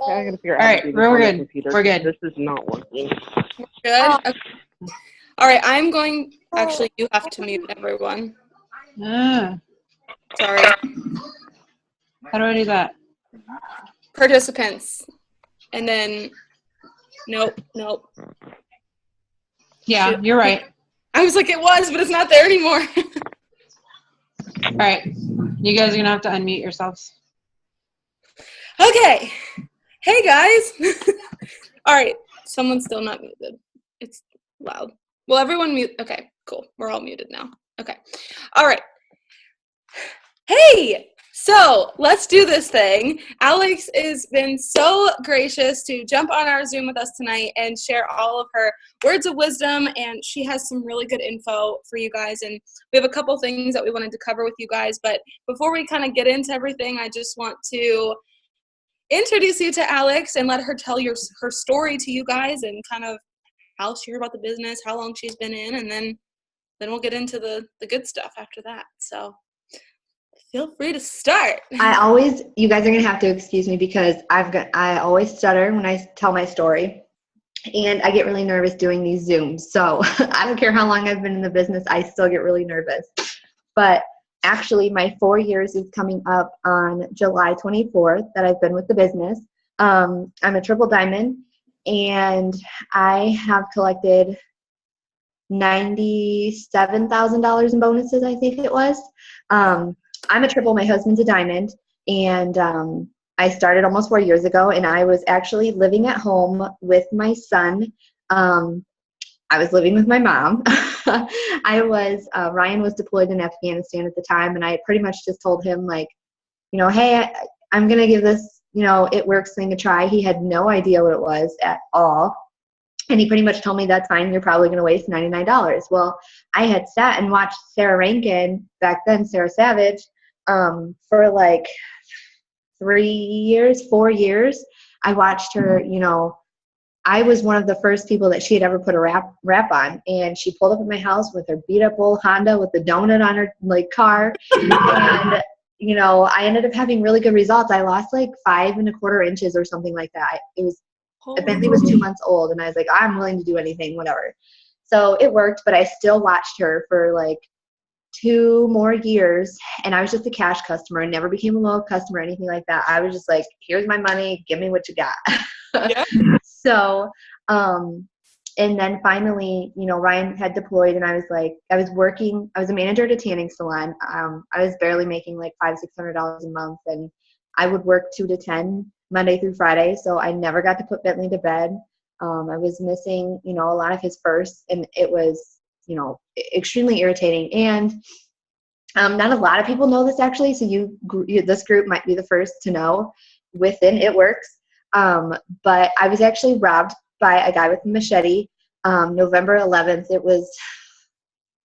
I gotta figure All out how to right, do this we're on the good. computer. We're good. This is not working. Good? Okay. All right, I'm going, actually, you have to mute everyone. Sorry. How do I do that? Participants. And then, nope. Yeah, Shoot. you're right. I was like, it was, but it's not there anymore. All right, you guys are gonna have to unmute yourselves. Okay. Hey, guys. All right, someone's still not muted. It's loud. Well, everyone mute. Okay, cool. We're all muted now. Okay. All right. Hey, so let's do this thing. Alex has been so gracious to jump on our Zoom with us tonight and share all of her words of wisdom, and she has some really good info for you guys, and we have a couple things that we wanted to cover with you guys, but before we kind of get into everything, I just want to introduce you to Alex and let her tell her story to you guys and kind of how she heard about the business, how long she's been in, and then we'll get into the good stuff after that. So feel free to start. You guys are going to have to excuse me because I always stutter when I tell my story, and I get really nervous doing these Zooms. So I don't care how long I've been in the business, I still get really nervous. But actually, my 4 years is coming up on July 24th that I've been with the business. I'm a triple diamond, and I have collected $97,000 in bonuses, I think it was. I'm a triple, my husband's a diamond, and I started almost 4 years ago, and I was actually living at home with my son. I was living with my mom. Ryan was deployed in Afghanistan at the time, and I pretty much just told him, like, hey, I'm going to give this, It Works thing a try. He had no idea what it was at all. And he pretty much told me, that's fine, you're probably going to waste $99. Well, I had sat and watched Sarah Rankin, back then Sarah Savage, for like 4 years. I watched her, I was one of the first people that she had ever put a wrap on. And she pulled up at my house with her beat up old Honda with the donut on her car. And, I ended up having really good results. I lost like 5 1/4 inches or something like that. Bentley was 2 months old, and I was like, I'm willing to do anything, whatever. So it worked, but I still watched her for like 2 more years, and I was just a cash customer and never became a loyal customer or anything like that. I was just like, here's my money, give me what you got. Yeah. So, and then finally, Ryan had deployed, and I was working, I was a manager at a tanning salon. I was barely making like $500-600 a month, and I would work 2 to 10 Monday through Friday, so I never got to put Bentley to bed. I was missing, a lot of his firsts, and it was, extremely irritating. And not a lot of people know this, actually, so this group might be the first to know within It Works. But I was actually robbed by a guy with a machete November 11th. It was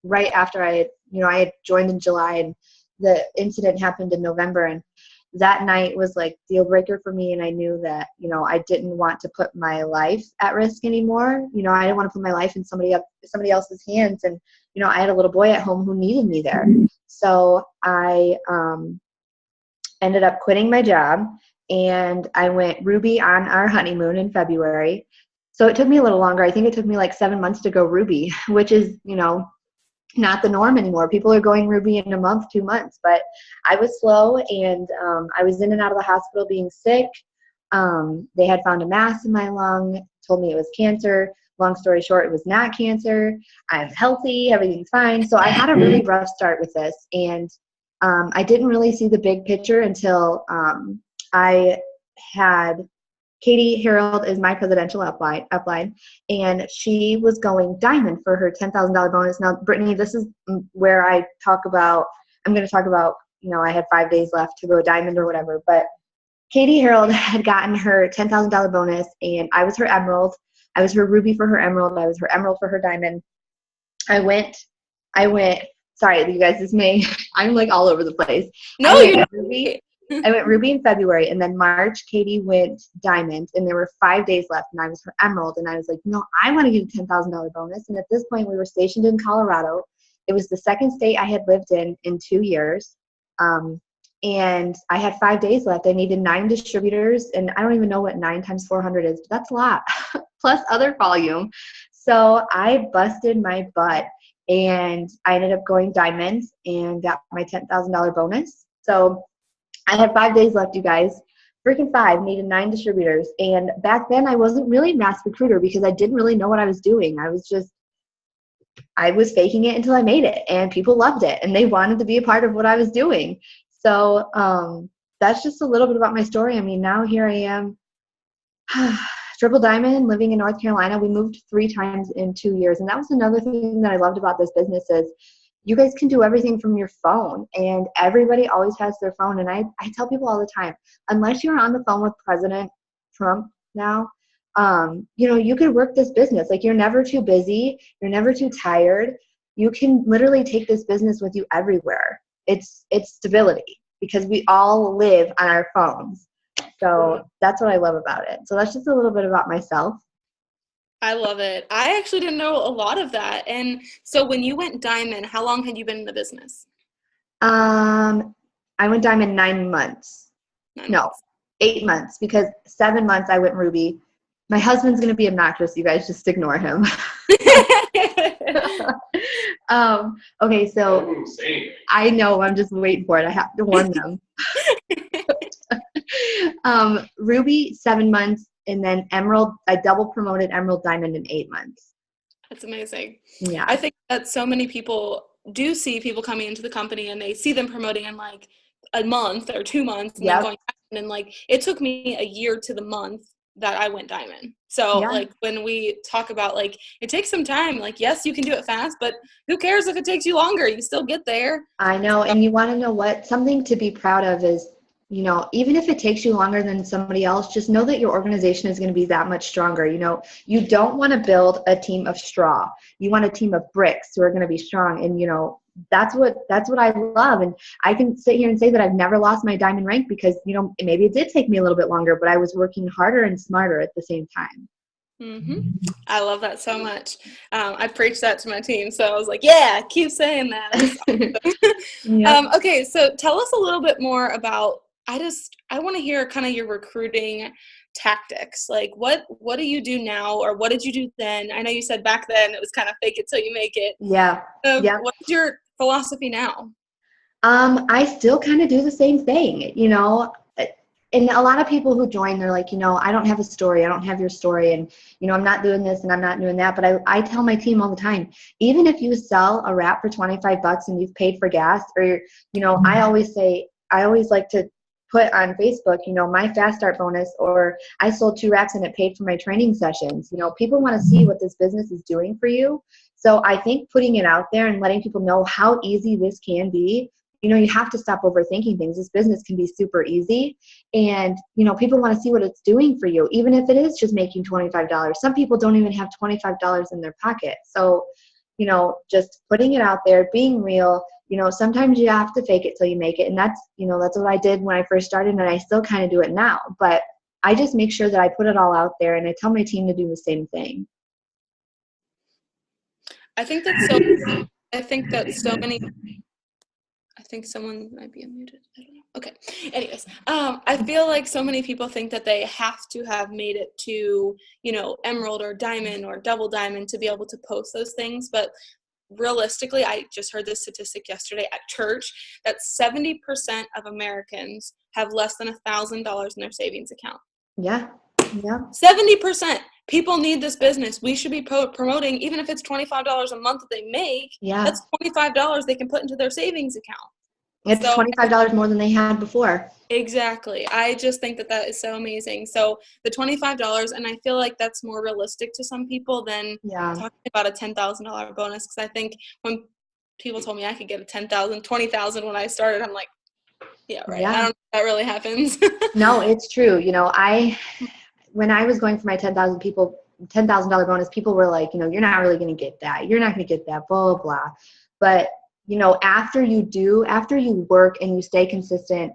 right after I had joined in July, and the incident happened in November, and that night was like deal breaker for me. And I knew that, I didn't want to put my life at risk anymore. I didn't want to put my life in somebody else's hands. And, I had a little boy at home who needed me there. So I ended up quitting my job, and I went Ruby on our honeymoon in February. So it took me a little longer. I think it took me like 7 months to go Ruby, which is, not the norm anymore. People are going Ruby in a month, 2 months, but I was slow, and I was in and out of the hospital being sick. They had found a mass in my lung, told me it was cancer. Long story short, it was not cancer. I'm healthy, everything's fine. So I had a really rough start with this, and I didn't really see the big picture until I had Katie Harold is my presidential upline, and she was going diamond for her $10,000 bonus. Now, Brittany, this is where I'm going to talk about, I had 5 days left to go diamond or whatever, but Katie Harold had gotten her $10,000 bonus, and I was her emerald. I was her ruby for her emerald. I was her emerald for her diamond. I went, sorry, you guys, this may, I'm like all over the place. No, you're not. Ruby. I went Ruby in February, and then March, Katie went Diamond, and there were 5 days left, and I was her Emerald, and I was like, no, I want to get a $10,000 bonus. And at this point, we were stationed in Colorado. It was the second state I had lived in 2 years. and I had 5 days left. I needed 9 distributors, and I don't even know what 9 times 400 is, but that's a lot, plus other volume. So I busted my butt, and I ended up going diamonds and got my $10,000 bonus. So I had 5 days left, you guys. Freaking 5, needed 9 distributors. And back then I wasn't really a mass recruiter because I didn't really know what I was doing. I was faking it until I made it, and people loved it, and they wanted to be a part of what I was doing. So that's just a little bit about my story. I mean, now here I am, triple diamond, living in North Carolina. We moved 3 times in 2 years, and that was another thing that I loved about this business is you guys can do everything from your phone, and everybody always has their phone. And I tell people all the time, unless you're on the phone with President Trump now, you could work this business. Like, you're never too busy. You're never too tired. You can literally take this business with you everywhere. It's stability because we all live on our phones. So that's what I love about it. So that's just a little bit about myself. I love it. I actually didn't know a lot of that. And so when you went diamond, how long had you been in the business? I went diamond 9 months. 9 No, months. 8 months, because 7 months I went ruby. My husband's going to be obnoxious. You guys just ignore him. Okay, so I know, I'm just waiting for it. I have to warn them. Ruby, 7 months, and then emerald, I double promoted emerald diamond in 8 months. That's amazing. Yeah. I think that so many people do see people coming into the company and they see them promoting in like a month or 2 months and then going diamond. And like, it took me a year to the month that I went diamond. So like when we talk about like, it takes some time, like, yes, you can do it fast, but who cares if it takes you longer? You still get there. I know. And you want to know what? Something to be proud of is, even if it takes you longer than somebody else, just know that your organization is going to be that much stronger. You don't want to build a team of straw. You want a team of bricks who are going to be strong. And, that's what I love. And I can sit here and say that I've never lost my diamond rank because, maybe it did take me a little bit longer, but I was working harder and smarter at the same time. Mm-hmm. I love that so much. I preached that to my team. So I was like, yeah, keep saying that. Awesome. Okay. So tell us a little bit more about, I want to hear kind of your recruiting tactics. Like what do you do now, or what did you do then? I know you said back then it was kind of fake it till you make it. Yeah. So what's your philosophy now? I still kind of do the same thing, and a lot of people who join, they're like, I don't have a story. I don't have your story. And, I'm not doing this and I'm not doing that. But I tell my team all the time, even if you sell a wrap for $25 and you've paid for gas, or, I always like to put on Facebook, my fast start bonus, or I sold 2 wraps and it paid for my training sessions. People want to see what this business is doing for you. So I think putting it out there and letting people know how easy this can be, you have to stop overthinking things. This business can be super easy. And, people want to see what it's doing for you, even if it is just making $25. Some people don't even have $25 in their pocket. So, just putting it out there, being real, sometimes you have to fake it till you make it. And that's what I did when I first started, and I still kind of do it now. But I just make sure that I put it all out there, and I tell my team to do the same thing. I think someone might be unmuted. I don't know. Okay. Anyways, I feel like so many people think that they have to have made it to, emerald or diamond or double diamond to be able to post those things. But realistically, I just heard this statistic yesterday at church that 70% of Americans have less than $1,000 in their savings account. Yeah. 70%. People need this business. We should be promoting, even if it's $25 a month that they make. Yeah. That's $25 they can put into their savings account. It's $25 more than they had before. Exactly. I just think that is so amazing. So the $25, and I feel like that's more realistic to some people than talking about a $10,000 bonus. Because I think when people told me I could get a $10,000, $20,000 when I started, I'm like, yeah, right. Yeah. I don't know if that really happens. No, it's true. When I was going for my $10,000 bonus, people were like, you're not really going to get that. You're not going to get that, blah, blah, blah. But, after you work and you stay consistent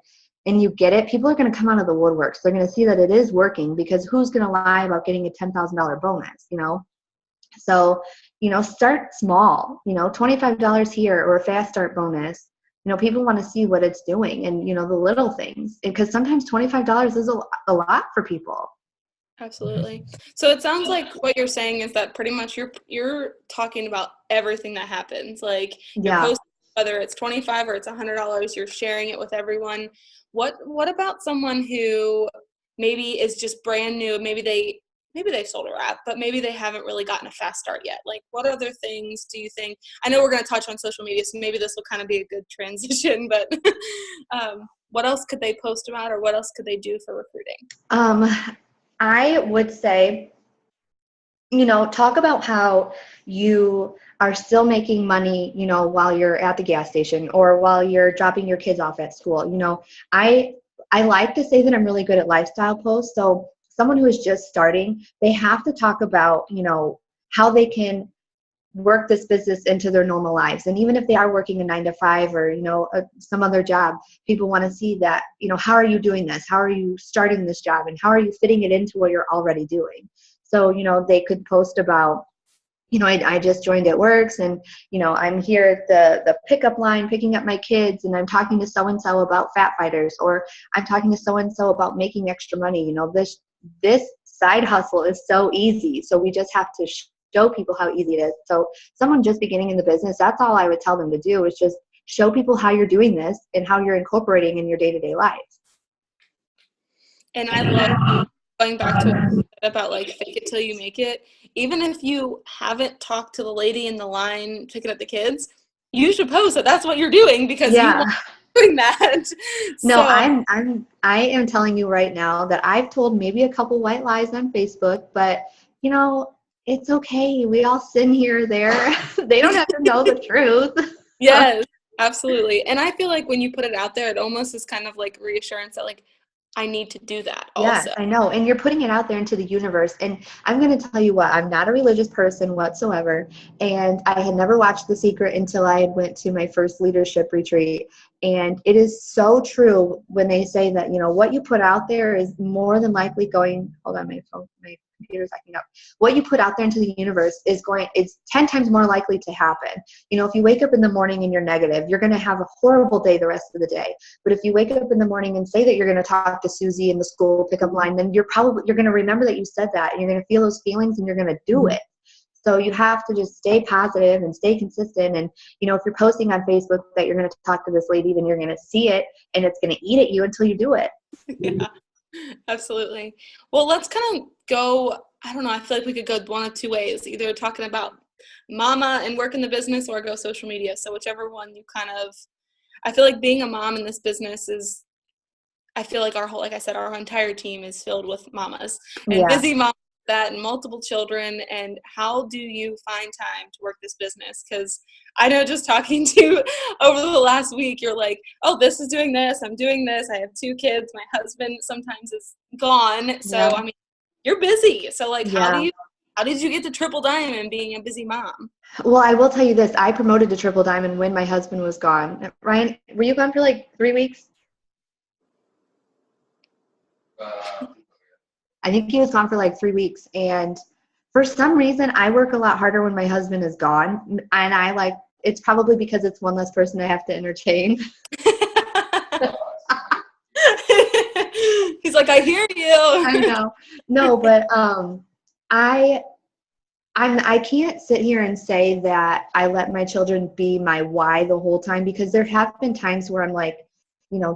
and you get it, people are going to come out of the woodwork. So they're going to see that it is working, because who's going to lie about getting a $10,000 bonus, So, start small, $25 here or a fast start bonus. people want to see what it's doing and, the little things, because sometimes $25 is a lot for people. Absolutely. So it sounds like what you're saying is that pretty much you're talking about everything that happens. Like you're Yeah. posting, whether it's $25 or it's $100, you're sharing it with everyone. What about someone who maybe is just brand new? Maybe they sold a wrap, but maybe they haven't really gotten a fast start yet. Like, what other things do you think? I know we're going to touch on social media, so maybe this will kind of be a good transition, but what else could they post about, or what else could they do for recruiting? I would say, talk about how you are still making money, while you're at the gas station or while you're dropping your kids off at school. I like to say that I'm really good at lifestyle posts. So someone who is just starting, they have to talk about, how they can work this business into their normal lives. And even if they are working a 9 to 5 or, some other job, people want to see that, how are you doing this? How are you starting this job? And how are you fitting it into what you're already doing? So, they could post about, I just joined at Works, and, I'm here at the pickup line picking up my kids, and I'm talking to so-and-so about Fat Fighters, or I'm talking to so-and-so about making extra money. This side hustle is so easy. So we just have to show people how easy it is. So someone just beginning in the business, that's all I would tell them to do, is just show people how you're doing this and how you're incorporating in your day-to-day life. And I love going back to what you said about like fake it till you make it. Even if you haven't talked to the lady in the line picking up the kids, you should post that that's what you're doing, because you want to doing that. No, so, I am telling you right now that I've told maybe a couple white lies on Facebook, but it's okay. We all sin here or there. They don't have to know the truth. Yes, absolutely. And I feel like when you put it out there, it almost is kind of like reassurance that like, I need to do that also. Yes, I know. And you're putting it out there into the universe. And I'm going to tell you what, I'm not a religious person whatsoever. And I had never watched The Secret until I went to my first leadership retreat. And it is so true when they say that, what you put out there is more than likely going, hold on, my computer's acting up. What you put out there into the universe is 10 times more likely to happen. If you wake up in the morning and you're negative, you're going to have a horrible day the rest of the day. But if you wake up in the morning and say that you're going to talk to Susie in the school pickup line, then you're going to remember that you said that, and you're going to feel those feelings, and you're going to do it. So you have to just stay positive and stay consistent. And, if you're posting on Facebook that you're going to talk to this lady, then you're going to see it, and it's going to eat at you until you do it. Yeah, absolutely. Well, let's kind of go, I don't know, I feel like we could go one of two ways, either talking about mama and work in the business, or go social media. So whichever one you I feel like being a mom in this business is, I feel like our entire team is filled with mamas and busy moms that and multiple children. And how do you find time to work this business? Because I know just talking to you over the last week, you're like, oh, this is doing this, I'm doing this, I have 2 kids, my husband sometimes is gone. So I mean, you're busy. So like, how did you get to Triple Diamond being a busy mom? Well, I will tell you this. I promoted to Triple Diamond when my husband was gone. Ryan, were you gone for like 3 weeks? I think he was gone for like 3 weeks. And for some reason, I work a lot harder when my husband is gone. And it's probably because it's one less person I have to entertain. He's like, I hear you. I know. No, but I can't sit here and say that I let my children be my why the whole time, because there have been times where I'm like,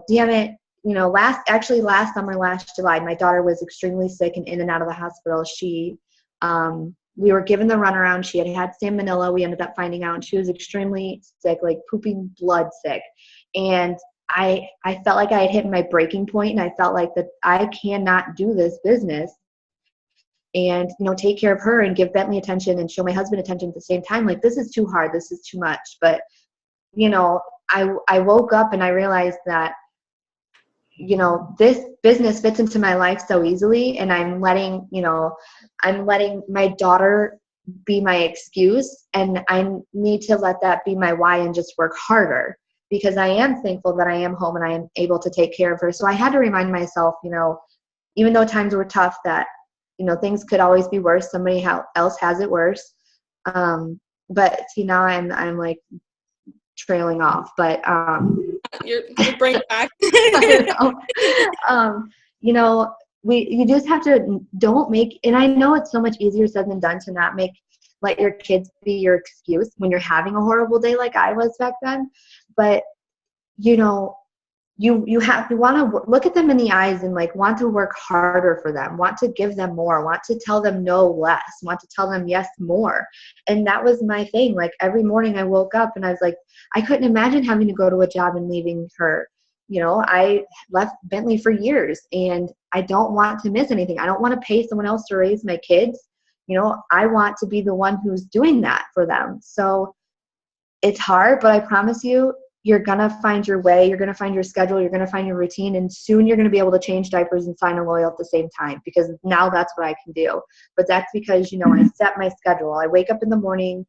damn it. Last summer, last July, my daughter was extremely sick and in and out of the hospital. We were given the runaround. She had salmonella. We ended up finding out, and she was extremely sick, like pooping blood sick. And I felt like I had hit my breaking point, and I felt like that I cannot do this business and, take care of her and give Bentley attention and show my husband attention at the same time. Like, this is too hard. This is too much. But, I woke up and I realized that, this business fits into my life so easily, and I'm letting my daughter be my excuse, and I need to let that be my why and just work harder, because I am thankful that I am home and I am able to take care of her. So I had to remind myself, even though times were tough, that, things could always be worse. Somebody else has it worse. But see, now I'm like trailing off, but You're bringing it back. I don't know. You know, you just have to don't make, and I know it's so much easier said than done to not let your kids be your excuse when you're having a horrible day like I was back then. But, you know, you want to look at them in the eyes and like want to work harder for them, want to give them more, want to tell them no less, want to tell them yes more. And that was my thing. Like every morning I woke up and I was like, I couldn't imagine having to go to a job and leaving her. You know, I left Bentley for years and I don't want to miss anything. I don't want to pay someone else to raise my kids. You know, I want to be the one who's doing that for them. So it's hard, but I promise you, you're going to find your way. You're going to find your schedule. You're going to find your routine. And soon you're going to be able to change diapers and sign a loyal at the same time, because now that's what I can do. But that's because, you know, I set my schedule. I wake up in the morning,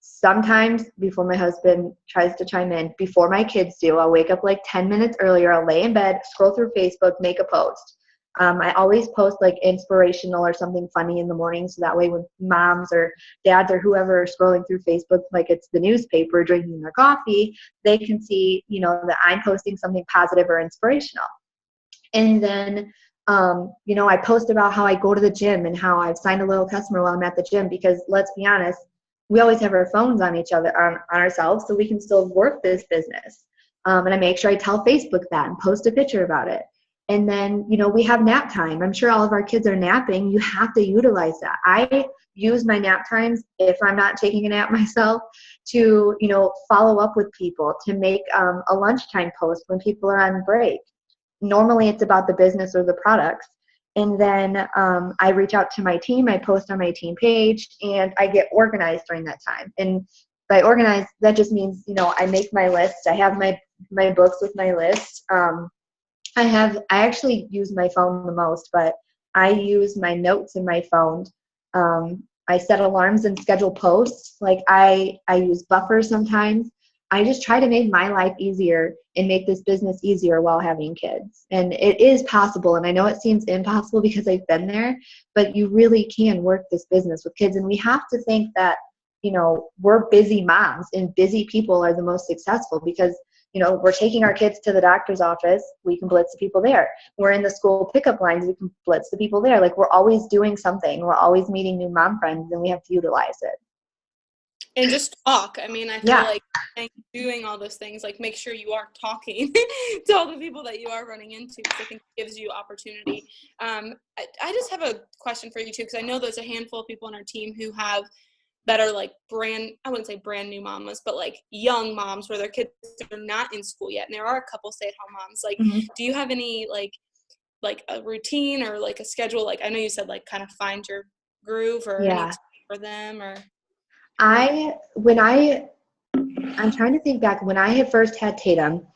sometimes before my husband tries to chime in, before my kids do. I'll wake up like 10 minutes earlier. I'll lay in bed, scroll through Facebook, make a post. I always post like inspirational or something funny in the morning, so that way when moms or dads or whoever are scrolling through Facebook like it's the newspaper drinking their coffee, they can see, you know, that I'm posting something positive or inspirational. And then, you know, I post about how I go to the gym and how I've signed a little customer while I'm at the gym, because let's be honest, we always have our phones on each other, on ourselves, so we can still work this business. And I make sure I tell Facebook that and post a picture about it. And then, you know, we have nap time. I'm sure all of our kids are napping. You have to utilize that. I use my nap times, if I'm not taking a nap myself, to, you know, follow up with people, to make a lunchtime post when people are on break. Normally it's about the business or the products. And then I reach out to my team. I post on my team page, and I get organized during that time. And by organized, that just means, you know, I make my list. I have my books with my list. I actually use my phone the most, but I use my notes in my phone. I set alarms and schedule posts. Like I use buffers sometimes. I just try to make my life easier and make this business easier while having kids. And it is possible. And I know it seems impossible because I've been there, but you really can work this business with kids. And we have to think that, you know, we're busy moms, and busy people are the most successful, because you know, we're taking our kids to the doctor's office, we can blitz the people there. We're in the school pickup lines, we can blitz the people there. Like, we're always doing something. We're always meeting new mom friends, and we have to utilize it. And just talk. I mean, I feel like doing all those things, like make sure you are talking to all the people that you are running into, because I think it gives you opportunity. I just have a question for you too, because I know there's a handful of people on our team that are like I wouldn't say brand new mamas, but like young moms where their kids are not in school yet. And there are a couple stay-at-home moms. Like, do you have any like a routine or like a schedule? Like, I know you said like kind of find your groove or any tips for them, or. I'm trying to think back when I had first had Tatum.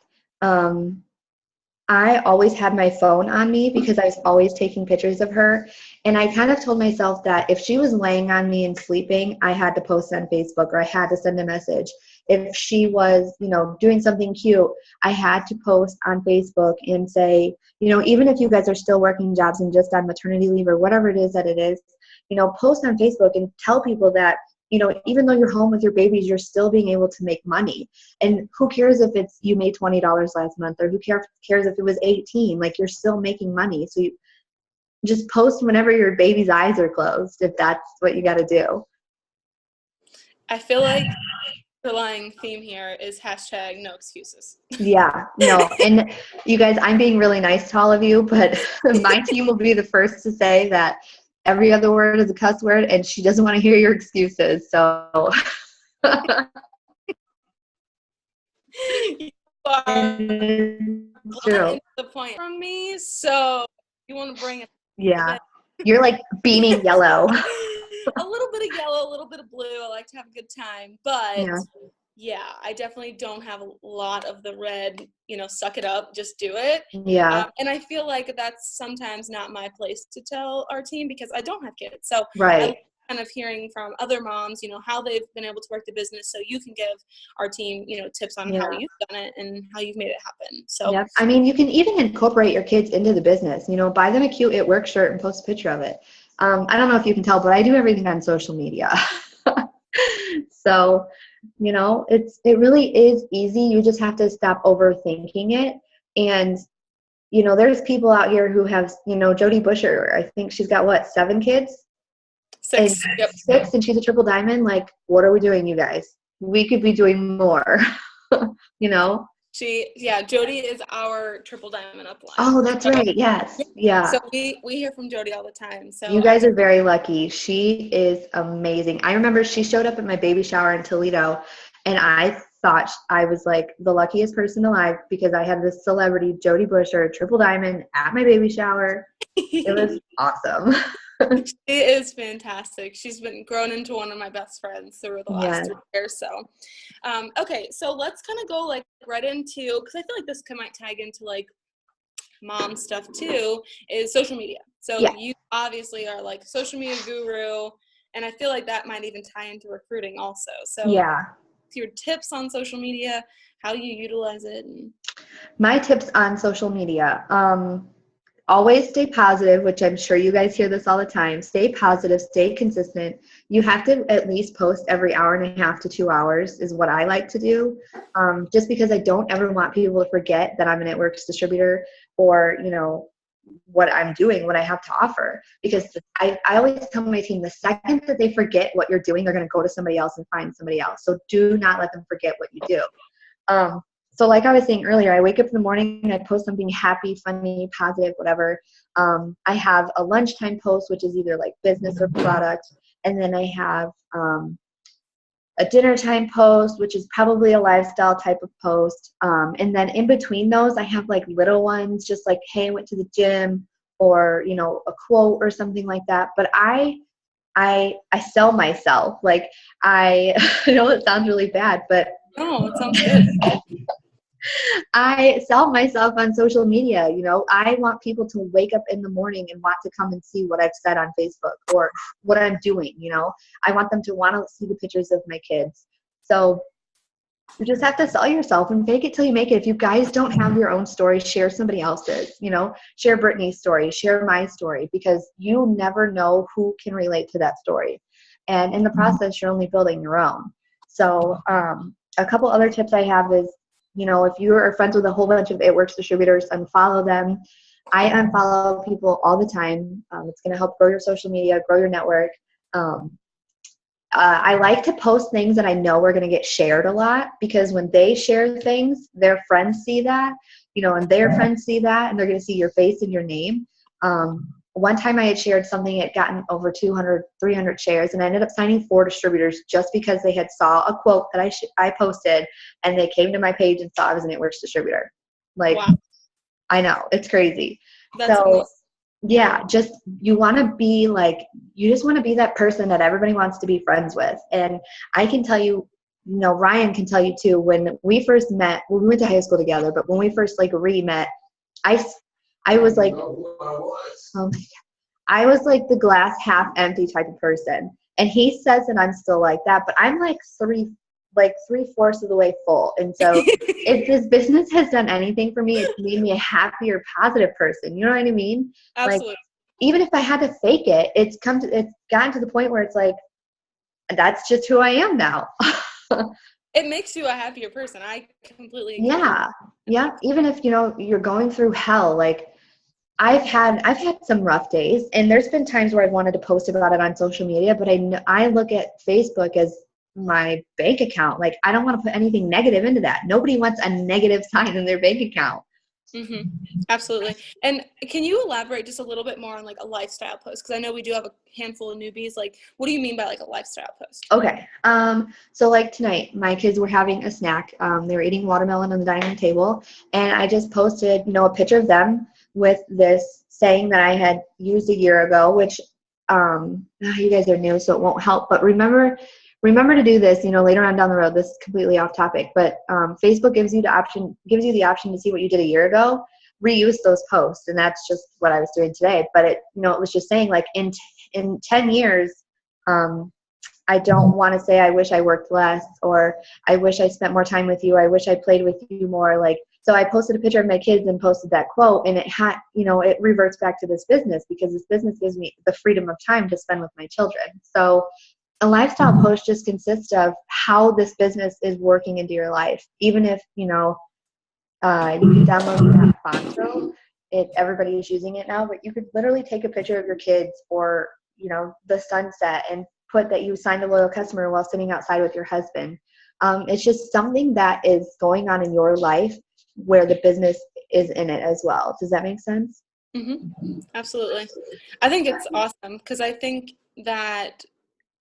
I always had my phone on me because I was always taking pictures of her. And I kind of told myself that if she was laying on me and sleeping, I had to post on Facebook, or I had to send a message. If she was, you know, doing something cute, I had to post on Facebook and say, you know, even if you guys are still working jobs and just on maternity leave or whatever it is that it is, you know, post on Facebook and tell people that, you know, even though you're home with your babies, you're still being able to make money. And who cares if it's you made $20 last month, or who cares if it was 18? Like, you're still making money. So you just post whenever your baby's eyes are closed, if that's what you got to do. I feel like the underlying theme here is hashtag no excuses. Yeah, no. And you guys, I'm being really nice to all of you, but my team will be the first to say that every other word is a cuss word, and she doesn't want to hear your excuses. So You are true. the point from me, so you want to bring it. Yeah, you're like beaming yellow. A little bit of yellow, a little bit of blue. I like to have a good time, but yeah, I definitely don't have a lot of the red, you know, suck it up, just do it. Yeah. And I feel like that's sometimes not my place to tell our team, because I don't have kids. So right. kind of hearing from other moms, you know, how they've been able to work the business, so you can give our team, you know, tips on how you've done it and how you've made it happen. So I mean, you can even incorporate your kids into the business, you know, buy them a cute It Works shirt and post a picture of it. I don't know if you can tell, but I do everything on social media. So You know, it really is easy. You just have to stop overthinking it. And, you know, there's people out here who have, you know, Jody Busher, I think she's got what, 7 kids? 6. And Yep. 6, and she's a triple diamond. Like, what are we doing, you guys? We could be doing more, you know? Jody is our triple diamond upline. Oh, that's right. Yes. Yeah. So we hear from Jody all the time. So You guys are very lucky. She is amazing. I remember she showed up at my baby shower in Toledo, and I thought I was like the luckiest person alive because I had this celebrity, Jody Busher, triple diamond, at my baby shower. It was awesome. She is fantastic. She's been grown into one of my best friends through the last 3 years. So, okay, so let's kind of go like right into, because I feel like this might tag into like mom stuff too, is social media. So you obviously are like social media guru, and I feel like that might even tie into recruiting also. So your tips on social media, how you utilize it. My tips on social media. Always stay positive, which I'm sure you guys hear this all the time. Stay positive, stay consistent. You have to at least post every hour and a half to 2 hours is what I like to do. Just because I don't ever want people to forget that I'm a networks distributor or, you know, what I'm doing, what I have to offer. Because I always tell my team the second that they forget what you're doing, they're going to go to somebody else and find somebody else. So do not let them forget what you do. So like I was saying earlier, I wake up in the morning and I post something happy, funny, positive, whatever. I have a lunchtime post, which is either like business or product. And then I have a dinner time post, which is probably a lifestyle type of post. And then in between those, I have like little ones, just like, hey, I went to the gym, or, you know, a quote or something like that. But I sell myself. Like I know it sounds really bad, but no, it sounds good. I sell myself on social media. You know, I want people to wake up in the morning and want to come and see what I've said on Facebook or what I'm doing. You know, I want them to want to see the pictures of my kids. So you just have to sell yourself and fake it till you make it. If you guys don't have your own story, share somebody else's. You know, share Brittany's story, share my story, because you never know who can relate to that story. And in the process, you're only building your own. So a couple other tips I have is, you know, if you are friends with a whole bunch of It Works distributors, unfollow them. I unfollow people all the time. It's going to help grow your social media, grow your network. I like to post things that I know are going to get shared a lot, because when they share things, their friends see that, you know, and their friends see that, and they're going to see your face and your name. One time I had shared something, it had gotten over 200, 300 shares, and I ended up signing 4 distributors just because they had saw a quote that I posted, and they came to my page and saw I was an It Works distributor. Like, wow. I know, it's crazy. That's amazing. Yeah, just you want to be like, you just want to be that person that everybody wants to be friends with. And I can tell you, you know, Ryan can tell you too, when we first met, well, we went to high school together, but when we first like re-met, I was like, oh my God, I was like the glass half empty type of person. And he says that I'm still like that, but I'm like 3/4 of the way full. And so if this business has done anything for me, it's made me a happier, positive person. You know what I mean? Absolutely. Like, even if I had to fake it, it's gotten to the point where it's like, that's just who I am now. It makes you a happier person. I completely agree. Yeah. Even if, you know, you're going through hell, like I've had some rough days, and there's been times where I've wanted to post about it on social media, but I look at Facebook as my bank account. Like, I don't want to put anything negative into that. Nobody wants a negative sign in their bank account. Mm-hmm. Absolutely. And can you elaborate just a little bit more on like a lifestyle post? Because I know we do have a handful of newbies. Like, what do you mean by like a lifestyle post? Okay. So like tonight, my kids were having a snack. They were eating watermelon on the dining room table, and I just posted, you know, a picture of them with this saying that I had used a year ago, which you guys are new, so it won't help. But remember to do this, you know, later on down the road. This is completely off topic, but Facebook gives you the option to see what you did a year ago, reuse those posts. And that's just what I was doing today. But it was just saying, like, in 10 years, I don't want to say I wish I worked less, or I wish I spent more time with you. I wish I played with you more. Like, so I posted a picture of my kids and posted that quote, and it reverts back to this business, because this business gives me the freedom of time to spend with my children. So a lifestyle post just consists of how this business is working into your life. Even if, you can download the app Fonto. Everybody is using it now, but you could literally take a picture of your kids or, the sunset and put that you signed a loyal customer while sitting outside with your husband. It's just something that is going on in your life where the business is in it as well. Does that make sense? Mm-hmm. Absolutely. I think it's awesome because I think that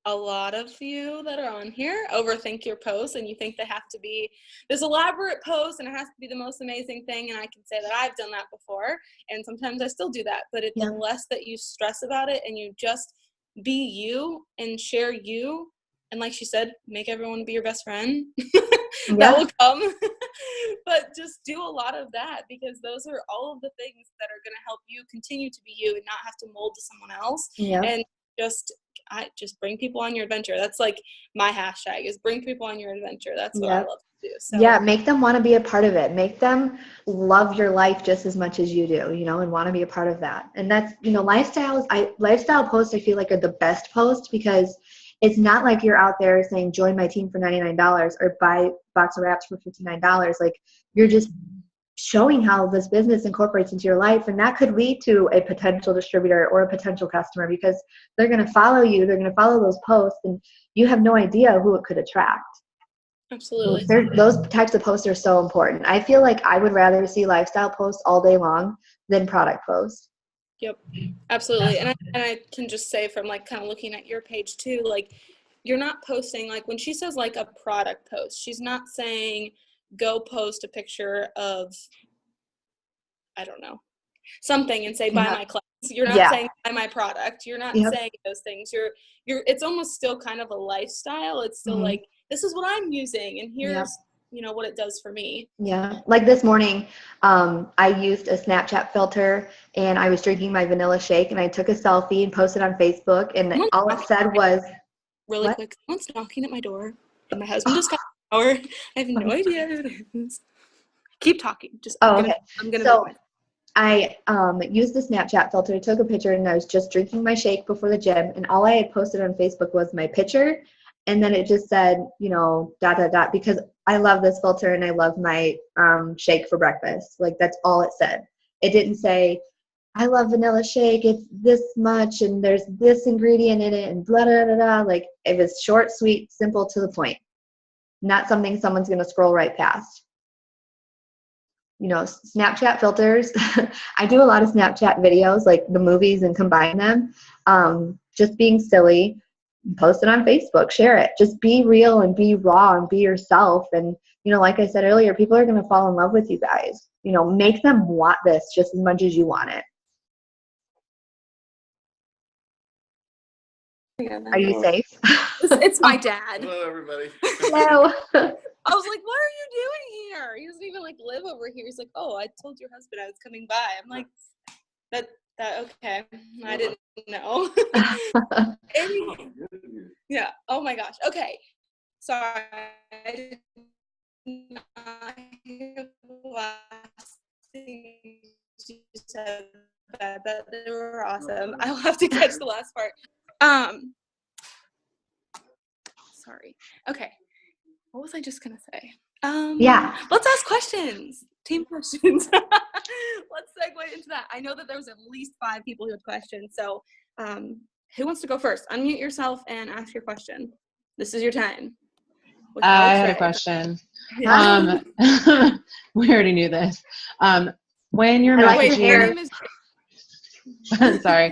a lot of you that are on here overthink your posts and you think they have to be this elaborate post and it has to be the most amazing thing. And I can say that I've done that before and sometimes I still do that, but the less that you stress about it and you just be you and share you. And like she said, make everyone be your best friend. That will come. But just do a lot of that because those are all of the things that are going to help you continue to be you and not have to mold to someone else. And just bring people on your adventure. That's like my hashtag is bring people on your adventure. That's what I love to do. So make them want to be a part of it. Make them love your life just as much as you do, and want to be a part of that. And that's, lifestyle posts I feel like are the best posts because it's not like you're out there saying join my team for $99 or buy a box of wraps for $59. Like you're just showing how this business incorporates into your life, and that could lead to a potential distributor or a potential customer because they're going to follow you, they're going to follow those posts, and you have no idea who it could attract. Absolutely. Those types of posts are so important. I feel like I would rather see lifestyle posts all day long than product posts. Yep, absolutely. And I can just say from like kind of looking at your page too, like you're not posting like when she says like a product post, she's not saying go post a picture of, I don't know, something and say buy my class. You're not saying buy my product. You're not saying those things. You're it's almost still kind of a lifestyle. It's still like this is what I'm using and here's what it does for me. Yeah. Like this morning, I used a Snapchat filter and I was drinking my vanilla shake and I took a selfie and posted on Facebook and all it said was really quick, someone's knocking at my door and my husband just got an hour. I have no idea who it is. Keep talking. I'm gonna I used the Snapchat filter, took a picture, and I was just drinking my shake before the gym. And all I had posted on Facebook was my picture. And then it just said, because I love this filter and I love my shake for breakfast. Like, that's all it said. It didn't say, I love vanilla shake. It's this much and there's this ingredient in it and blah, blah, blah, blah. Like, it was short, sweet, simple, to the point. Not something someone's going to scroll right past. Snapchat filters. I do a lot of Snapchat videos, like the movies, and combine them. Just being silly, post it on Facebook, share it. Just be real and be raw and be yourself. And, like I said earlier, people are going to fall in love with you guys. Make them want this just as much as you want it. Are you safe? It's my dad. Hello, everybody. Hello. I was like, what are you doing here? He doesn't even live over here. He's like, oh, I told your husband I was coming by. I'm like, that okay. I didn't know. Yeah. Oh my gosh. Okay. Sorry. I did not hear the last thing you said, but they were awesome. I'll have to catch the last part. Sorry. Okay. What was I just gonna say? Let's ask questions. Team questions. Let's segue into that. I know that there was at least 5 people who had questions. So who wants to go first? Unmute yourself and ask your question. This is your time. I had a question. Yeah. We already knew this. When you're Wait, your name is sorry.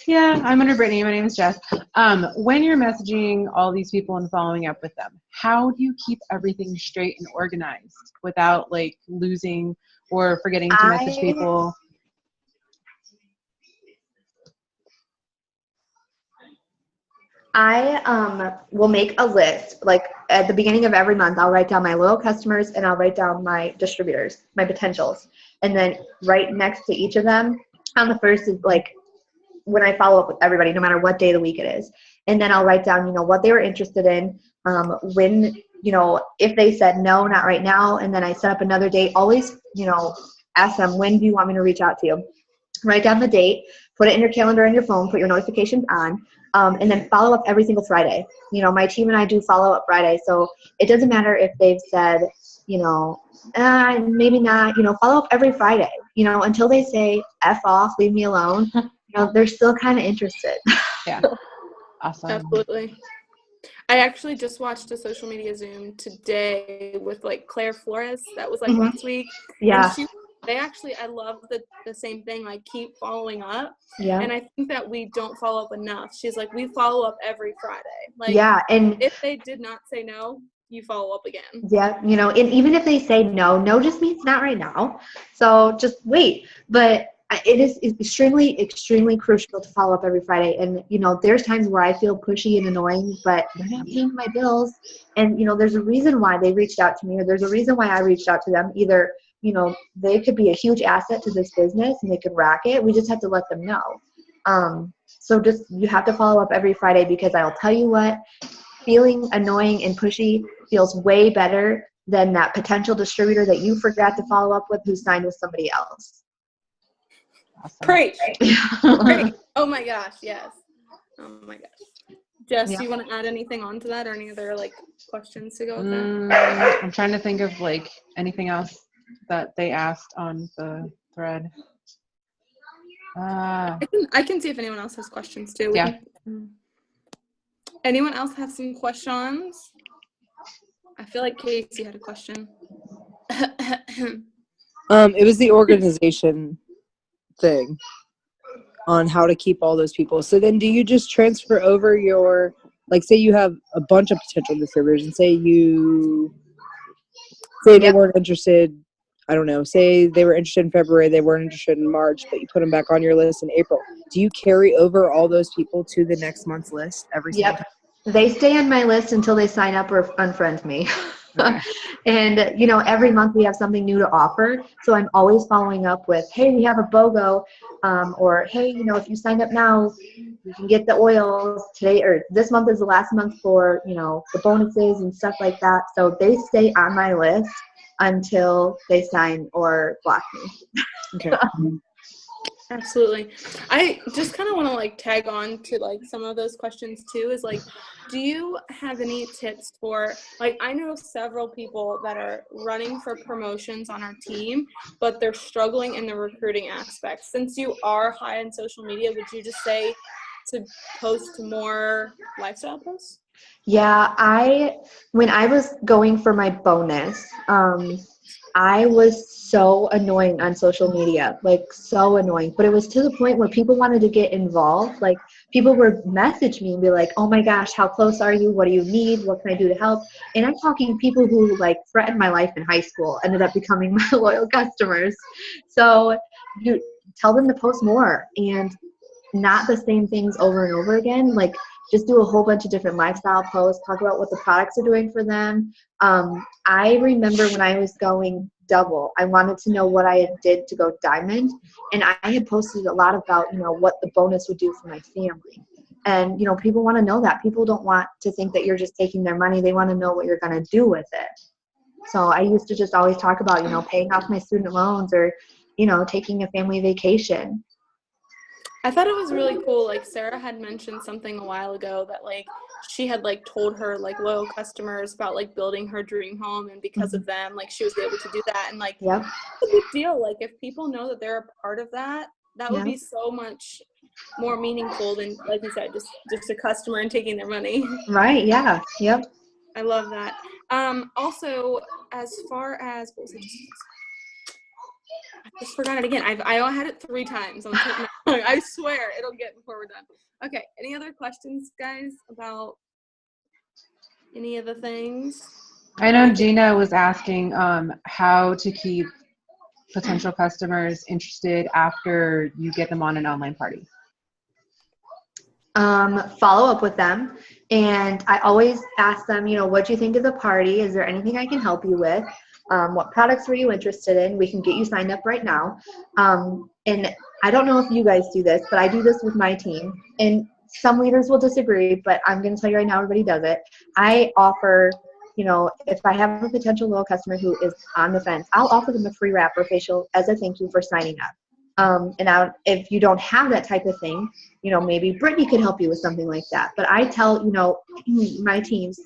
Yeah, I'm under Brittany. My name is Jess. When you're messaging all these people and following up with them, how do you keep everything straight and organized without losing or forgetting to message people? I will make a list. Like at the beginning of every month, I'll write down my loyal customers and I'll write down my distributors, my potentials. And then right next to each of them, on the first is when I follow up with everybody, no matter what day of the week it is. And then I'll write down, what they were interested in, when, if they said no, not right now. And then I set up another date. Always, ask them, when do you want me to reach out to you? write down the date, put it in your calendar on your phone, put your notifications on, and then follow up every single Friday. My team and I do follow up Friday. So it doesn't matter if they've said, maybe not, follow up every Friday, until they say F off, leave me alone. They're still kind of interested. Yeah. Awesome. Absolutely. I actually just watched a social media Zoom today with like Claire Flores. That was like last week. Yeah. And I love the same thing, like keep following up. Yeah. And I think that we don't follow up enough. She's like, we follow up every Friday. Like, yeah. And if they did not say no, you follow up again. Yeah. And even if they say no just means not right now. So just wait. But it is extremely, extremely crucial to follow up every Friday. And, there's times where I feel pushy and annoying, but they're not paying my bills. And, there's a reason why they reached out to me, or there's a reason why I reached out to them. Either, they could be a huge asset to this business and they could rack it. We just have to let them know. So you have to follow up every Friday, because I'll tell you what, feeling annoying and pushy feels way better than that potential distributor that you forgot to follow up with who signed with somebody else. Awesome. Preach. Preach. Oh my gosh, yes. Oh my gosh. Jess, Yeah. do you want to add anything on to that, or any other questions to go with that? I'm trying to think of anything else that they asked on the thread. I can see if anyone else has questions too. Yeah. Anyone else have some questions? I feel like Casey had a question. It was the organization thing on how to keep all those people. So then do you just transfer over your, say you have a bunch of potential distributors and say they weren't interested, I don't know, say they were interested in February, they weren't interested in March, but you put them back on your list in April. Do you carry over all those people to the next month's list every single time? They stay on my list until they sign up or unfriend me. Okay. And, every month we have something new to offer. So I'm always following up with, hey, we have a BOGO, or, hey, if you signed up now, you can get the oils today, or this month is the last month for, the bonuses and stuff like that. So they stay on my list until they sign or block me. Okay. Absolutely. I just kind of want to tag on to some of those questions too, is do you have any tips for, I know several people that are running for promotions on our team, but they're struggling in the recruiting aspect. Since you are high in social media, would you just say to post more lifestyle posts? Yeah, when I was going for my bonus, I was so annoying on social media, so annoying. But it was to the point where people wanted to get involved. People would message me and be like, oh my gosh, how close are you? What do you need? What can I do to help? And I'm talking people who threatened my life in high school ended up becoming my loyal customers. So you tell them to post more and not the same things over and over again. Just do a whole bunch of different lifestyle posts, talk about what the products are doing for them. I remember when I was going double, I wanted to know what I did to go diamond. And I had posted a lot about, what the bonus would do for my family. And, people want to know that. People don't want to think that you're just taking their money. They want to know what you're going to do with it. So I used to just always talk about, paying off my student loans or, taking a family vacation. I thought it was really cool. Sarah had mentioned something a while ago that she had told her loyal customers about building her dream home, and because of them she was able to do that. And Yep. It's a big deal. If people know that they're a part of that, that would be so much more meaningful than, like you said, just a customer and taking their money. Right. Yeah. Yep. I love that. Also, as far as, what was it? I just forgot it again. I had it 3 times on the tip of my tongue. I swear it'll get before we're done. Okay. Any other questions, guys, about any of the things? I know Gina was asking how to keep potential customers interested after you get them on an online party. Follow up with them. And I always ask them, what do you think of the party? Is there anything I can help you with? What products were you interested in? We can get you signed up right now. And I don't know if you guys do this, but I do this with my team. And some leaders will disagree, but I'm going to tell you right now, everybody does it. I offer, if I have a potential loyal customer who is on the fence, I'll offer them a free wrap or facial as a thank you for signing up. If you don't have that type of thing, maybe Brittany could help you with something like that. But I tell, my teams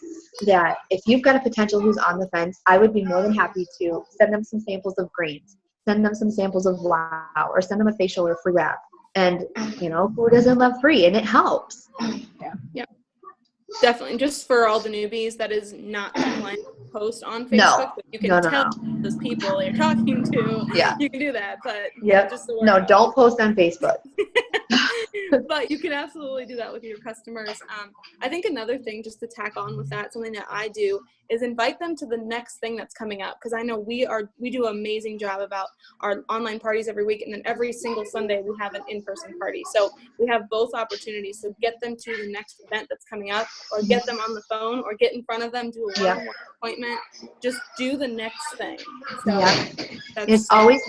that if you've got a potential who's on the fence, I would be more than happy to send them some samples of grains, send them some samples of wow, or send them a facial or free wrap. And, who doesn't love free? And it helps. Yeah. Definitely. Just for all the newbies, that is not compliant to post on Facebook. But you can tell those people you're talking to. Yeah. You can do that. But just don't post on Facebook. But you can absolutely do that with your customers. I think another thing just to tack on with that, something that I do, is invite them to the next thing that's coming up. Because I know we do an amazing job about our online parties every week, and then every single Sunday we have an in-person party. So we have both opportunities. So get them to the next event that's coming up, or get them on the phone, or get in front of them, do a one-on-one appointment. Just do the next thing. So it's always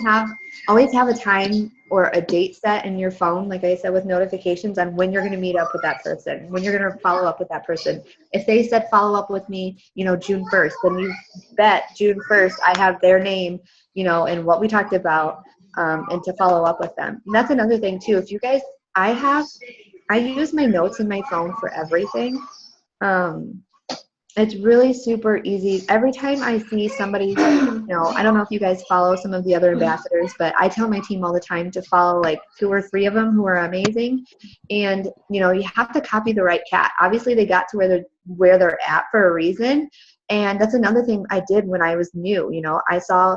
have a time or a date set in your phone, like I said, with notifications on when you're going to meet up with that person, when you're going to follow up with that person. If they said follow up with me, June 1st, then you bet June 1st I have their name, and what we talked about, and to follow up with them. And that's another thing too. If you guys, I use my notes in my phone for everything. It's really super easy. Every time I see somebody, I don't know if you guys follow some of the other ambassadors, but I tell my team all the time to follow like 2 or 3 of them who are amazing. And, you have to copy the right cat. Obviously they got to where they're at for a reason. And that's another thing I did when I was new. I saw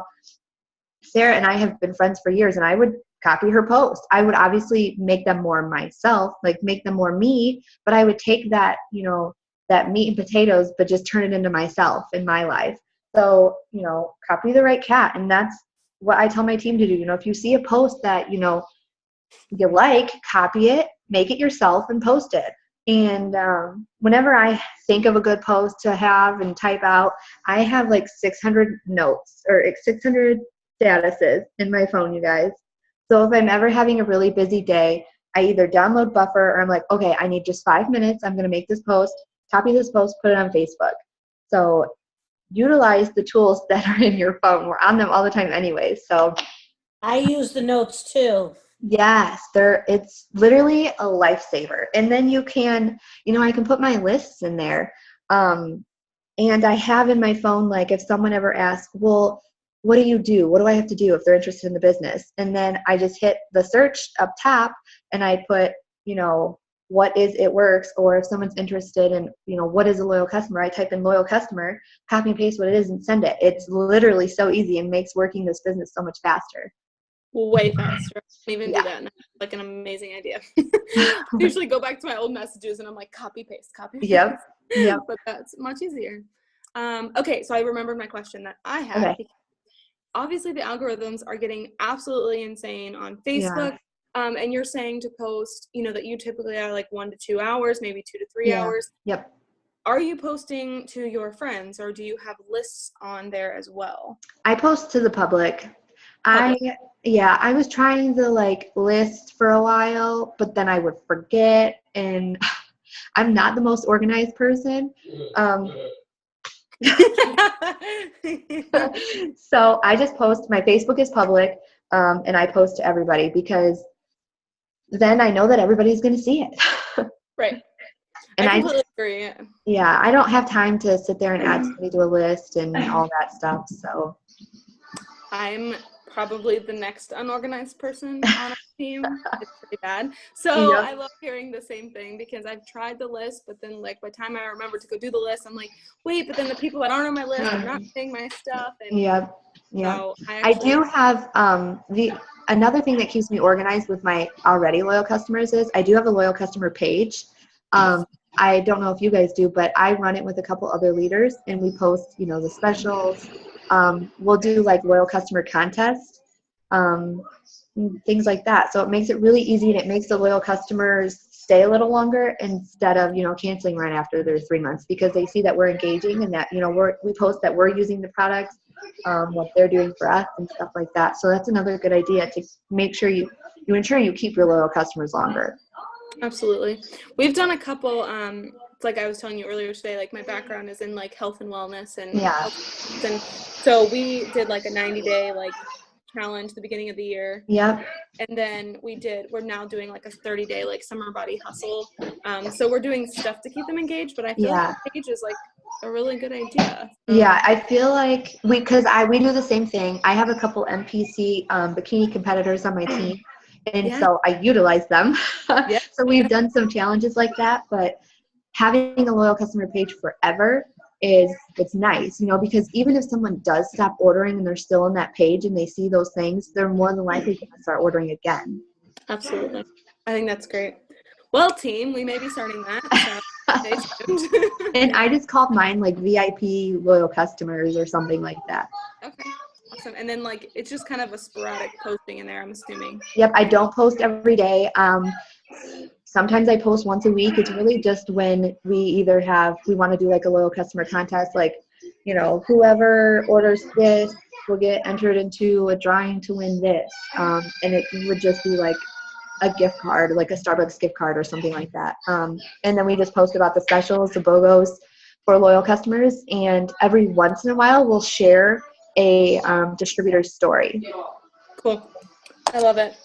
Sarah and I have been friends for years, and I would copy her post. I would obviously make them more myself, like make them more me, but I would take that, that meat and potatoes, but just turn it into myself in my life. So, copy the right cat. And that's what I tell my team to do. If you see a post that, you like, copy it, make it yourself and post it. And whenever I think of a good post to have and type out, I have like 600 notes or 600 statuses in my phone, you guys. So if I'm ever having a really busy day, I either download Buffer or I'm like, okay, I need just 5 minutes. I'm going to make this post, copy this post, put it on Facebook. So utilize the tools that are in your phone. We're on them all the time anyway. So I use the notes too. Yes, it's literally a lifesaver. And then you can, I can put my lists in there. And I have in my phone, like if someone ever asks, well, what do you do? What do I have to do if they're interested in the business? And then I just hit the search up top and I put, what is It Works, or if someone's interested in, what is a loyal customer, I type in loyal customer, copy and paste what it is and send it. It's literally so easy and makes working this business so much faster. Way faster. I don't even do that now. Like an amazing idea. I usually go back to my old messages and I'm like, copy paste. Yep. But that's much easier. Okay, so I remembered my question that I had. Okay. Obviously the algorithms are getting absolutely insane on Facebook. Yeah. And you're saying to post, that you typically are like 1 to 2 hours, maybe 2 to 3 hours. Yep. Are you posting to your friends, or do you have lists on there as well? I post to the public. I was trying to list for a while, but then I would forget, and I'm not the most organized person. So I just post. My Facebook is public, and I post to everybody because then I know that everybody's going to see it. Right. And I completely agree. Yeah, I don't have time to sit there and add somebody to a list and all that stuff. So I'm probably the next unorganized person on our team. It's pretty bad. So I love hearing the same thing because I've tried the list, but then by the time I remember to go do the list, I'm like, wait, but then the people that aren't on my list are not seeing my stuff. And so I do have another thing that keeps me organized with my already loyal customers is I do have a loyal customer page. I don't know if you guys do, but I run it with a couple other leaders, and we post, the specials. We'll do loyal customer contests, things like that. So it makes it really easy, and it makes the loyal customers stay a little longer instead of, canceling right after their 3 months, because they see that we're engaging and that, we post that we're using the products, what they're doing for us and stuff like that. So that's another good idea to make sure you ensure you keep your loyal customers longer. Absolutely. We've done a couple, like I was telling you earlier today, my background is in health and wellness and health, and so we did a 90-day challenge the beginning of the year. Yep. And then we're now doing like a 30-day like summer body hustle. So we're doing stuff to keep them engaged, but I feel like the page is like a really good idea. Yeah, I feel like we do the same thing. I have a couple NPC bikini competitors on my team, and so I utilize them. So we've done some challenges like that, but having a loyal customer page forever it's nice, you know, because even if someone does stop ordering and they're still on that page and they see those things, they're more than likely going to start ordering again. Absolutely. I think that's great. Well, team, we may be starting that. So stay tuned. And I just called mine like VIP loyal customers or something like that. Okay. Awesome. And then like it's just kind of a sporadic posting in there, I'm assuming. Yep, I don't post every day. Sometimes I post once a week. It's really just when we want to do like a loyal customer contest, like, you know, whoever orders this will get entered into a drawing to win this. And it would just be like a gift card, like a Starbucks gift card or something like that. And then we just post about the specials, the BOGOs for loyal customers. And every once in a while, we'll share a distributor story. Cool. I love it.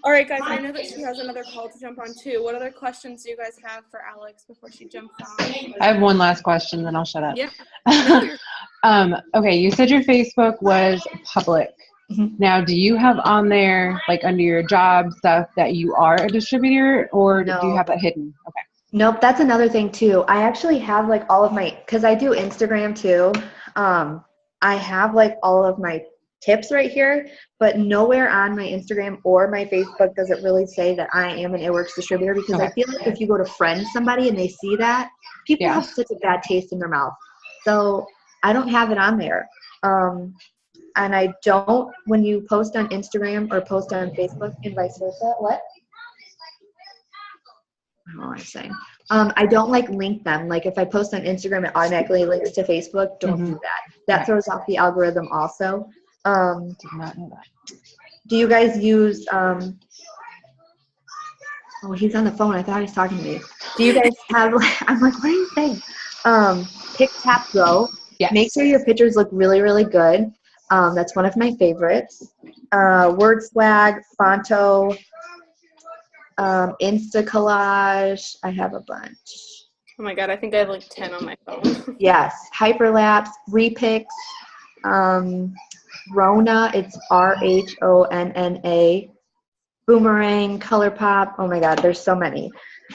All right, guys, I know that she has another call to jump on too. What other questions do you guys have for Alex before she jumps on? I have one last question, then I'll shut up. Yeah. Okay, you said your Facebook was public. Mm-hmm. Now, do you have on there, like under your job stuff, that you are a distributor, or do you have that hidden? Okay. Nope, that's another thing too. I actually have like all of my, because I do Instagram too. I have like all of my tips right here, but nowhere on my Instagram or my Facebook does it really say that I am an It Works distributor, because I feel like if you go to friend somebody and they see that, people have such a bad taste in their mouth. So I don't have it on there. And I don't, when you post on Instagram or post on Facebook and vice versa, what? I don't know what I'm saying. I don't like link them. Like if I post on Instagram, it automatically links to Facebook. Don't do that. That throws off the algorithm also. Did not know that. Do you guys use oh, he's on the phone. I thought he was talking to me. Do you guys have I'm like, what are you saying? Pick Tap Go. Yes. Make sure your pictures look really, really good. That's one of my favorites. Word Swag, Fonto, Insta Collage. I have a bunch. Oh my God, I think I have like 10 on my phone. Yes. Hyperlapse, Repix, Rhona, it's RHONNA, Boomerang, ColourPop. Oh my God, there's so many.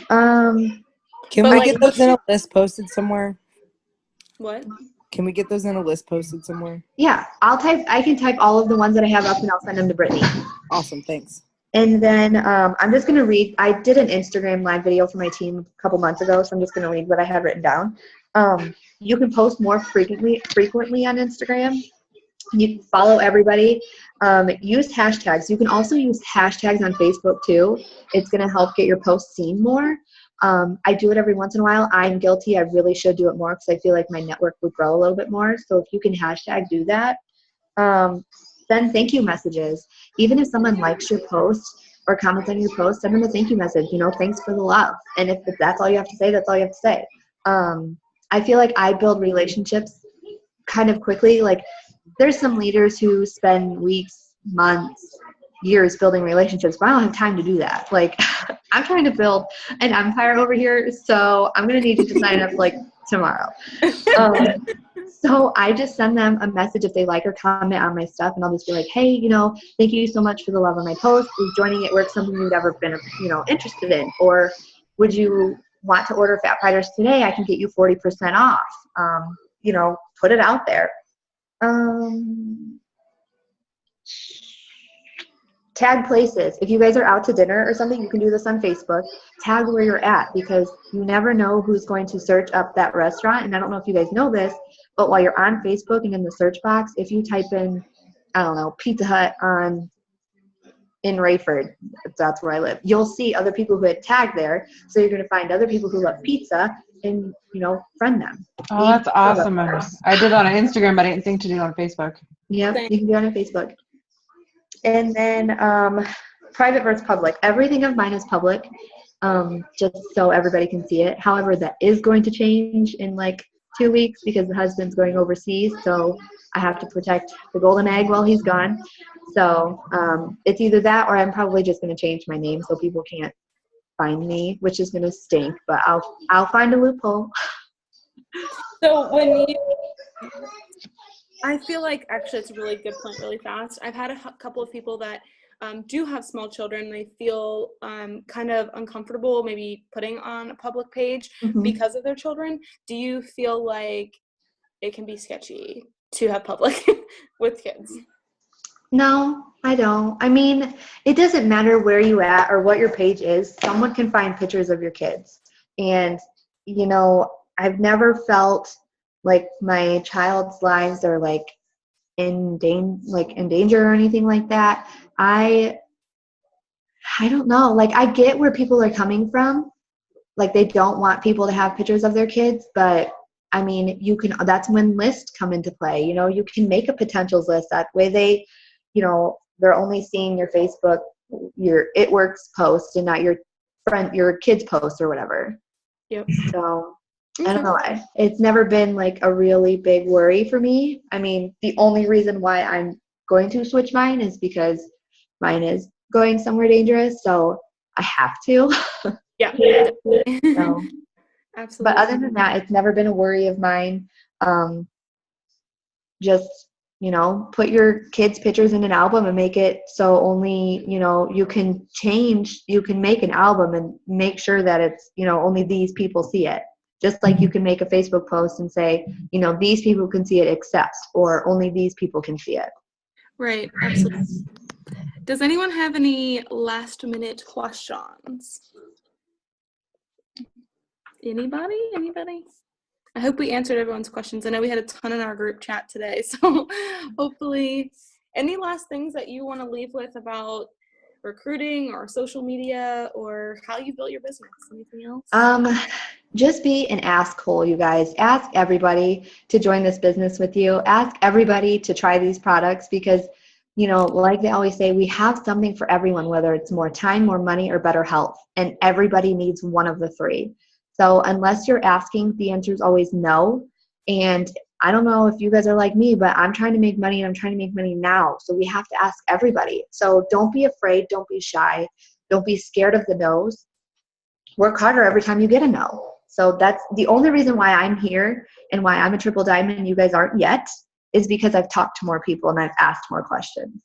Can we get those in a list posted somewhere? What? Can we get those in a list posted somewhere? Yeah, I can type all of the ones that I have up and I'll send them to Brittany. Awesome, thanks. And then I'm just going to read. I did an Instagram live video for my team a couple months ago, so I'm just going to read what I had written down. You can post more frequently on Instagram. You can follow everybody. Use hashtags. You can also use hashtags on Facebook too. It's going to help get your posts seen more. I do it every once in a while. I'm guilty. I really should do it more because I feel like my network would grow a little bit more. So if you can hashtag do that. Then thank you messages. Even if someone likes your post or comments on your post, send them a thank you message. You know, thanks for the love. And if that's all you have to say, that's all you have to say. I feel like I build relationships kind of quickly. Like there's some leaders who spend weeks, months, years building relationships, but I don't have time to do that. Like I'm trying to build an empire over here, so I'm going to need you to sign up like tomorrow. So I just send them a message if they like or comment on my stuff, and I'll just be like, hey, you know, thank you so much for the love on my post. Is joining It Works something you've ever been, you know, interested in? Or would you want to order Fat Fighters today? I can get you 40% off. You know, put it out there. Tag places. If you guys are out to dinner or something, you can do this on Facebook. Tag where you're at, because you never know who's going to search up that restaurant. And I don't know if you guys know this, but while you're on Facebook and in the search box, if you type in, I don't know, Pizza Hut in Rayford, if that's where I live, you'll see other people who had tagged there. So you're going to find other people who love pizza and, you know, friend them. Oh, that's awesome. I did that on Instagram, but I didn't think to do it on Facebook. Yep, you can do it on Facebook. And then private versus public. Everything of mine is public, just so everybody can see it. However, that is going to change in like 2 weeks because the husband's going overseas, so I have to protect the golden egg while he's gone. So it's either that or I'm probably just going to change my name so people can't find me, which is going to stink, but I'll find a loophole. So I feel like actually it's a really good point really fast. I've had a couple of people that do have small children. They feel kind of uncomfortable maybe putting on a public page because of their children. Do you feel like it can be sketchy to have public with kids? No, I don't. I mean, it doesn't matter where you at or what your page is. Someone can find pictures of your kids. And, you know, I've never felt like my child's lives are like in danger or anything like that. I don't know. Like, I get where people are coming from. Like, they don't want people to have pictures of their kids, but I mean, that's when lists come into play. You know, you can make a potentials list. That way they're only seeing your Facebook, your It Works post and not your kids post or whatever. Yep. So I don't know. It's never been like a really big worry for me. I mean, the only reason why I'm going to switch mine is because mine is going somewhere dangerous. So I have to. Yeah. So, Absolutely. but other than that, it's never been a worry of mine. Just, you know, put your kids' pictures in an album and make it so only, you know, you can make an album and make sure that it's, you know, only these people see it. Just like you can make a Facebook post and say, you know, these people can see it except, or only these people can see it. Right, absolutely. Does anyone have any last minute questions? Anybody? I hope we answered everyone's questions. I know we had a ton in our group chat today, so hopefully. Any last things that you want to leave with about recruiting or social media or how you built your business? Anything else? Just be an asshole, you guys. Ask everybody to join this business with you. Ask everybody to try these products because, you know, like they always say, we have something for everyone, whether it's more time, more money, or better health. And everybody needs one of the three. So unless you're asking, the answer is always no. And I don't know if you guys are like me, but I'm trying to make money and I'm trying to make money now. So we have to ask everybody. So don't be afraid. Don't be shy. Don't be scared of the no's. Work harder every time you get a no. So that's the only reason why I'm here and why I'm a triple diamond and you guys aren't yet is because I've talked to more people and I've asked more questions.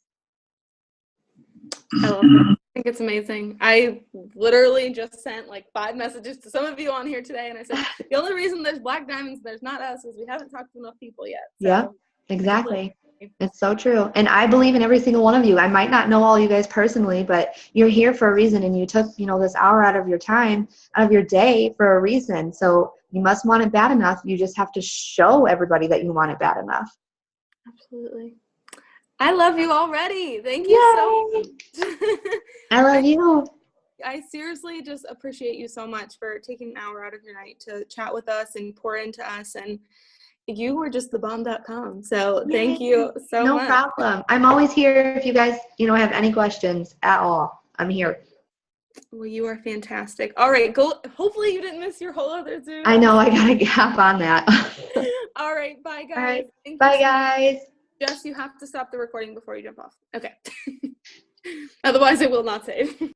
I love it. I think it's amazing. I literally just sent like 5 messages to some of you on here today, and I said, the only reason there's Black Diamonds, there's not us, is we haven't talked to enough people yet. So, yeah, exactly. It's so true. And I believe in every single one of you. I might not know all you guys personally, but you're here for a reason, and you took, you know, this hour out of your time, out of your day for a reason. So you must want it bad enough. You just have to show everybody that you want it bad enough. Absolutely. I love you already. Thank you so much. I love you. I seriously just appreciate you so much for taking an hour out of your night to chat with us and pour into us. And you were just thebomb.com. So thank you so much. No problem. I'm always here if you guys, you know, have any questions at all. I'm here. Well, you are fantastic. All right, go. Hopefully you didn't miss your whole other Zoom. I know. I got to hop on that. All right. Bye, guys. All right. Bye, guys. Jess, you have to stop the recording before you jump off. Okay. Otherwise, it will not save.